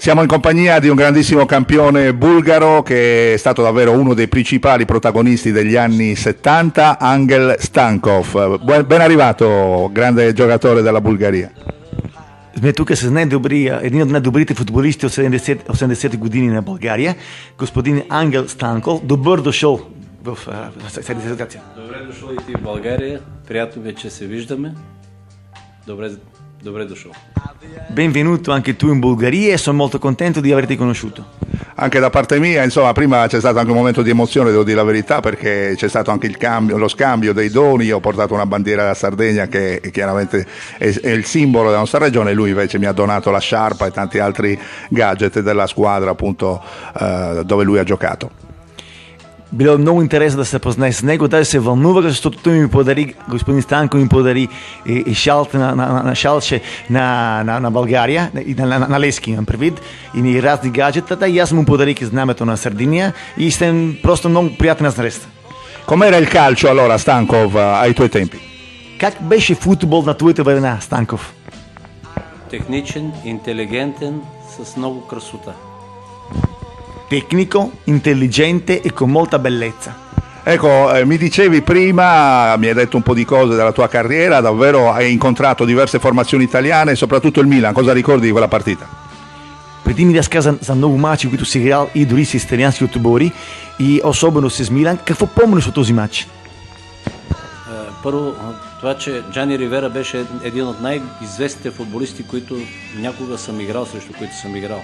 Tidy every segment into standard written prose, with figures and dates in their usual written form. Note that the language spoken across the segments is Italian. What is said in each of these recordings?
Siamo in compagnia di un grandissimo campione bulgaro che è stato davvero uno dei principali protagonisti degli anni 70, Angel Stankov. Ben arrivato, grande giocatore della Bulgaria. Сме тук с един от най-добрите футболисти от 80 години на България, господин Ангел Станков. Добър дошъл в Седмицата. Добре дошъл и ти в България. Приятно ми е, че се виждаме. Добре dosciò. Benvenuto anche tu in Bulgaria e sono molto contento di averti conosciuto. Anche da parte mia, insomma, prima c'è stato anche un momento di emozione, devo dire la verità, perché c'è stato anche lo scambio dei doni. Io ho portato una bandiera da Sardegna che chiaramente è il simbolo della nostra regione, e lui invece mi ha donato la sciarpa e tanti altri gadget della squadra, appunto, dove lui ha giocato. Било много интересно да се познае с него, даже се вълнувах, защото той ми подари, господин Станко ми подари и шалче на България, на Лески имам предвид, и разни гаджета, и аз му подарих знамето на Сардиния и сте просто много приятна среща. Com'era il calcio allora, Stankov, ai tuoi tempi? Как беше футбол на твоята времена, Станков? Техничен, интелигентен, с много красота. Tecnico, intelligente e con molta bellezza. Ecco, mi dicevi prima, mi hai detto un po' di cose della tua carriera, davvero hai incontrato diverse formazioni italiane, soprattutto il Milan. Cosa ricordi di quella partita? Преди ми разказа за много мачи, които си играл и дори с италиански отбори, и особено с Милан. Какво помниш от този матч? Първо, това, че Джани Ривера беше един от най-известните футболисти, които някога съм играл, срещу които съм играл.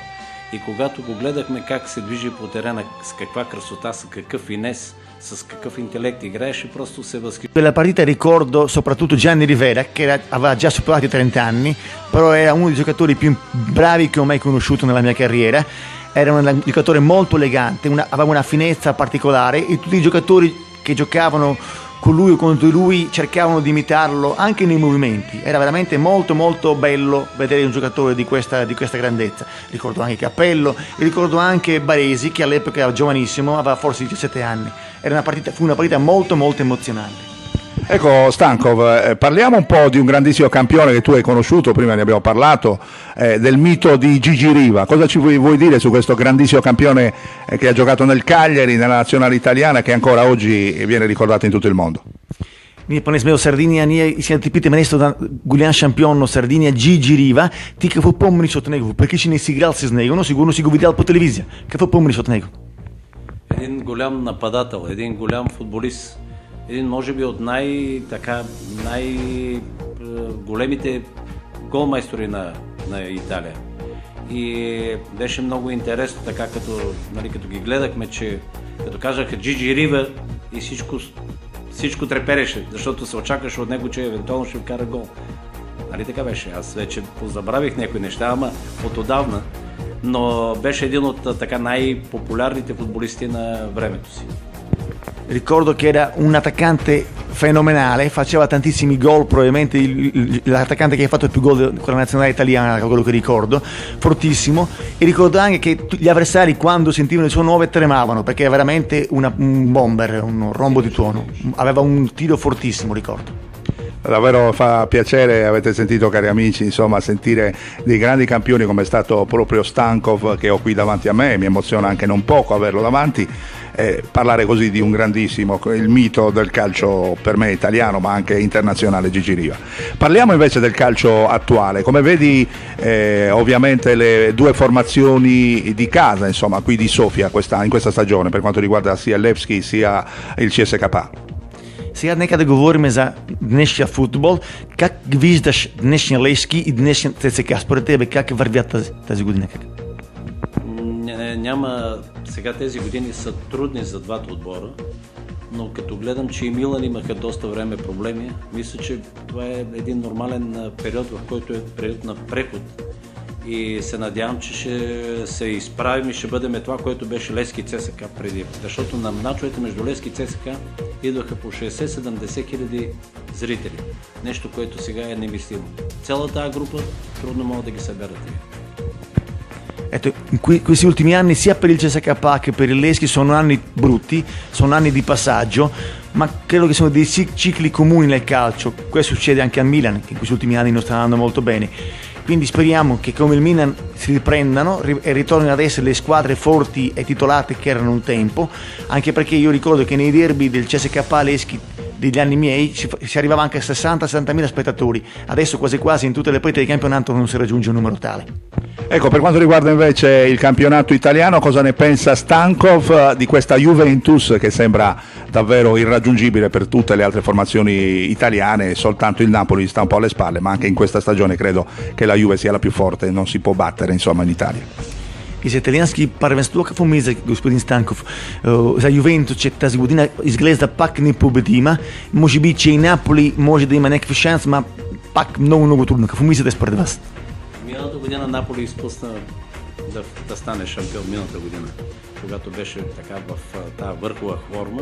И когато го гледахме как се движи по терена, с каква красота, с какъв финес, с какъв интелект играеше, просто se възхищавах. Quella partita ricordo soprattutto Gianni Rivera, che aveva già superato i 30 anni, però era uno dei giocatori più bravi che ho mai conosciuto nella mia carriera. Era un giocatore molto elegante, aveva una finezza particolare, e tutti i giocatori che giocavano con lui o contro lui cercavano di imitarlo anche nei movimenti. Era veramente molto molto bello vedere un giocatore di questa grandezza. Ricordo anche Cappello e ricordo anche Baresi, che all'epoca era giovanissimo, aveva forse 17 anni. Fu una partita molto molto emozionante. Ecco, Stankov, parliamo un po' di un grandissimo campione che tu hai conosciuto, prima ne abbiamo parlato, del mito di Gigi Riva. Cosa ci vuoi dire su questo grandissimo campione che ha giocato nel Cagliari, nella nazionale italiana, che ancora oggi viene ricordato in tutto il mondo? Ние поне сме от Сардиния, ние си ти питаме нещо за голям шампион на Сардиния, Джиджи Рива. Ти какво помниш от него? Въпреки че не си играл с него, но сигурно си го видял по телевизия. Какво помниш от него? Един голям нападател, един голям футболист, един може би от най-големите голмайстори на Италия. И беше много интересно, така като ги гледахме, че като казаха Джиджи Рива и всичко трепереше, защото се очакваше от него, че евентуално ще вкара гол. Нали така беше? Аз вече позабравих някои неща, ама от отдавна, но беше един от така най-популярните футболисти на времето си. Ricordo che era un attaccante fenomenale, faceva tantissimi gol, probabilmente l'attaccante che ha fatto più gol con la nazionale italiana, quello che ricordo, fortissimo, e ricordo anche che gli avversari quando sentivano il suo nome tremavano, perché era veramente un bomber, un rombo di tuono, aveva un tiro fortissimo, ricordo. Davvero fa piacere, avete sentito cari amici, insomma, sentire dei grandi campioni come è stato proprio Stankov, che ho qui davanti a me, mi emoziona anche non poco averlo davanti, parlare così di un grandissimo, il mito del calcio per me italiano ma anche internazionale, Gigi Riva. Parliamo invece del calcio attuale, come vedi ovviamente le due formazioni di casa, insomma, qui di Sofia in questa stagione per quanto riguarda sia Levski sia il CSKA. Сега нека да говорим за днешния футбол. Как виждаш днешния Левски и днешния ЦСКА? Според тебе как вървят тази година? Няма, сега тези години са трудни за двата отбора, но като гледам, че и Милан имаха доста време проблеми, мисля, че това е един нормален период, в който е период на преход, и се надявам, че ще се изправим и ще бъдем това, което беше Левски и ЦСКА преди. Защото на мачовете между Левски и ЦСКА идваха по 60-70 хиляди зрители. Нещо, което сега е немислимо. Цялата тази група трудно могат да ги съберат. Questi ultimi anni sia per il CSKA che per il Levski sono anni brutti, sono anni di passaggio, ma credo che sono dei cicli comuni nel calcio. Questo succede anche a Milan, che in questi ultimi anni non sta andando molto bene. Quindi speriamo che come il Milan si riprendano e ritornino ad essere le squadre forti e titolate che erano un tempo, anche perché io ricordo che nei derby del CSKA Levski degli anni miei si arrivava anche a 60-60.000 spettatori, adesso quasi quasi in tutte le partite di campionato non si raggiunge un numero tale. Ecco, per quanto riguarda invece il campionato italiano, cosa ne pensa Stankov di questa Juventus che sembra davvero irraggiungibile per tutte le altre formazioni italiane? Soltanto il Napoli sta un po' alle spalle, ma anche in questa stagione credo che la Juve sia la più forte, non si può battere insomma in Italia. Iz italijanskih prvenstv, kako mi zdaj, gospodin Stankov, za Juventus, če ta zgodina izgleda pak непобедима, може би, че и Наполи може да има някакви шанс, ма пак много трудно. Какво мислите според вас? Миналата година Наполи изпусна да стане шампион миналата година, когато беше така в тази върхова форма.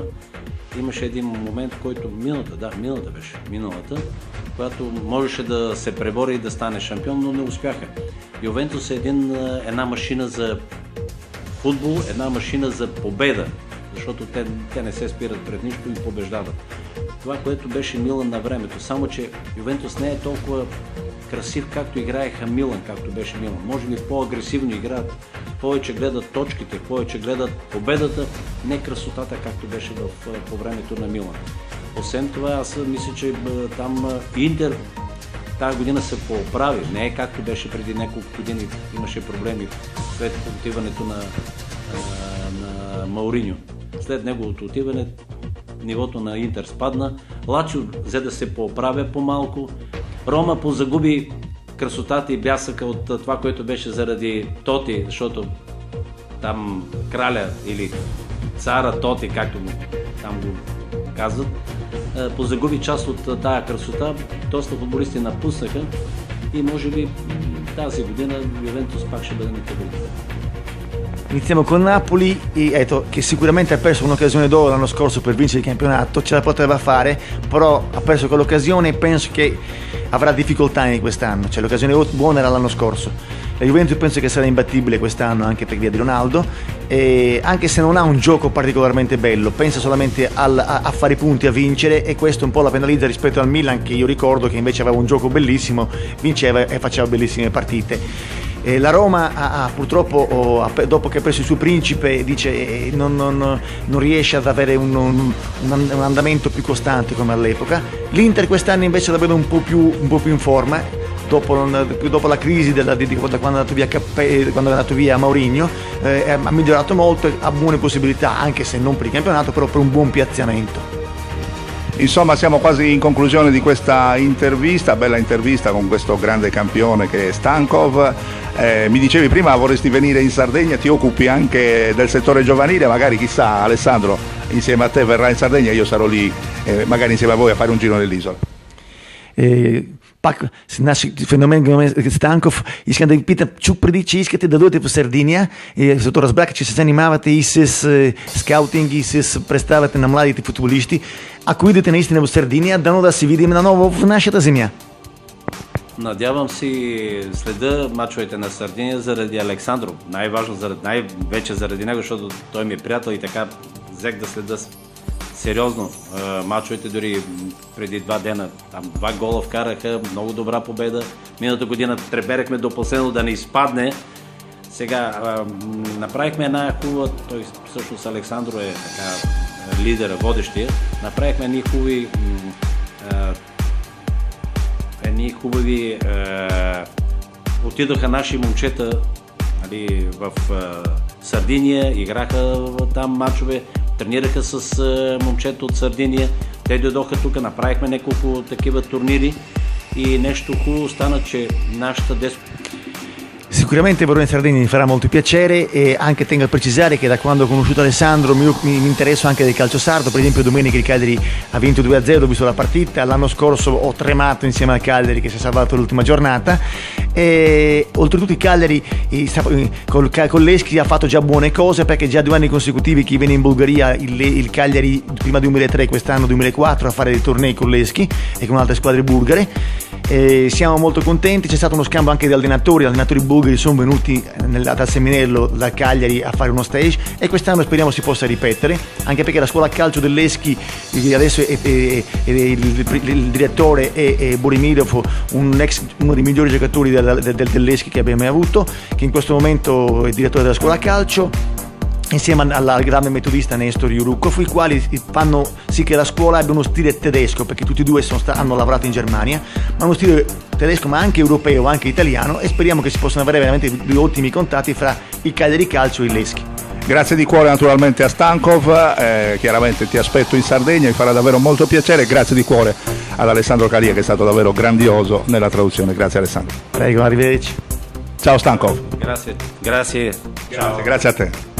Имаше един момент, в който миналата, която можеше да се пребори и да стане шампион, но не успяха. Ювентус е една машина за футбол, една машина за победа, защото те не се спират пред нищо и побеждават. Това, което беше Милан на времето, само че Ювентус не е толкова красив, както играеха Милан, както беше Милан. Може би по-агресивно играят, повече гледат точките, повече гледат победата, не красотата, както беше по времето на Милан. Освен това, аз мисля, че там Интер тази година се поправи. Не е както беше преди няколко години, имаше проблеми след отиването на Мауриньо. След неговото отиване нивото на Интер спадна. Лацио взе да се поправя по-малко. Рома позагуби красотата и бясъка от това, което беше заради Тоти, защото там краля или цара Тоти, както там го казват, позагуби част от тая красота. Доста футболисти напуснаха и може би тази година Ювентус пак ще бъде на таблица. Iniziamo con Napoli che sicuramente ha perso un'occasione d'oro l'anno scorso per vincere il campionato, ce la poteva fare, però ha perso quell'occasione e penso che avrà difficoltà in quest'anno, cioè l'occasione buona era l'anno scorso. La Juventus penso che sarà imbattibile quest'anno anche per via di Ronaldo, e anche se non ha un gioco particolarmente bello, pensa solamente a fare i punti, a vincere, e questo un po' la penalizza rispetto al Milan, che io ricordo che invece aveva un gioco bellissimo, vinceva e faceva bellissime partite. La Roma purtroppo, dopo che ha preso il suo principe, dice non riesce ad avere un andamento più costante come all'epoca. L'Inter quest'anno invece la vedo un po' più in forma, dopo la crisi di quando è andato via Mourinho, ha migliorato molto e ha buone possibilità, anche se non per il campionato, però per un buon piazzamento. Insomma, siamo quasi in conclusione di questa intervista, bella intervista con questo grande campione che è Stankov. Mi dicevi prima vorresti venire in Sardegna, ti occupi anche del settore giovanile, magari chissà Alessandro insieme a te verrà in Sardegna e io sarò lì magari insieme a voi a fare un giro nell'isola. Пак наш феномен Станков, искам да ви питам, чук преди, че искате да дойдете в Сардиния, защото разбрах, че се занимавате и с скаутинг, и с представяте на младите футболисти. Ако идете наистина в Сардиния, дано да се видим наново в нашата земя. Надявам се, следа мачовете на Сардиния заради Александро. Най-важно, най-вече заради него, защото той ми е приятел и така взех да следа сериозно мачовете, дори преди 2 дена. Там 2 гола вкараха, много добра победа. Миналата година треперехме до последно да не изпадне. Сега направихме една хубава, той всъщност Александро е така лидера, водещия. Направихме едни хубави отидоха наши момчета в Сардиния, играха там мачове, тренираха с момчета от Сардиния. Те дойдоха тук, направихме няколко такива турнири и нещо хубаво стана, че нашата Sicuramente Verona in Sardegna mi farà molto piacere, e anche tengo a precisare che da quando ho conosciuto Alessandro mi interesso anche del calcio sardo. Per esempio domenica il Cagliari ha vinto 2-0, ho visto la partita, l'anno scorso ho tremato insieme al Cagliari che si è salvato l'ultima giornata, e oltretutto il Cagliari con l'Eschi ha fatto già buone cose, perché già 2 anni consecutivi che viene in Bulgaria il Cagliari, prima 2003, quest'anno 2004, a fare dei tornei con l'Eschi e con altre squadre bulgare. Siamo molto contenti, c'è stato uno scambio anche di allenatori bulgari bulgari sono venuti dal Seminello, da Cagliari a fare uno stage, e quest'anno speriamo si possa ripetere, anche perché la scuola calcio dell'Eschi adesso il direttore è Borimirov, uno dei migliori giocatori dell'Eschi che abbiamo mai avuto, che in questo momento è direttore della scuola calcio, insieme alla grande metodista Nestor Jurukov, i quali fanno sì che la scuola abbia uno stile tedesco, perché tutti e due hanno lavorato in Germania, ma uno stile tedesco ma anche europeo, anche italiano, e speriamo che si possano avere veramente due ottimi contatti fra il Cagliari Calcio e il Levski. Grazie di cuore naturalmente a Stankov, chiaramente ti aspetto in Sardegna, mi farà davvero molto piacere. Grazie di cuore ad Alessandro Calia, che è stato davvero grandioso nella traduzione. Grazie Alessandro. Prego, arrivederci. Ciao Stankov. Grazie. Grazie. Ciao. Grazie a te.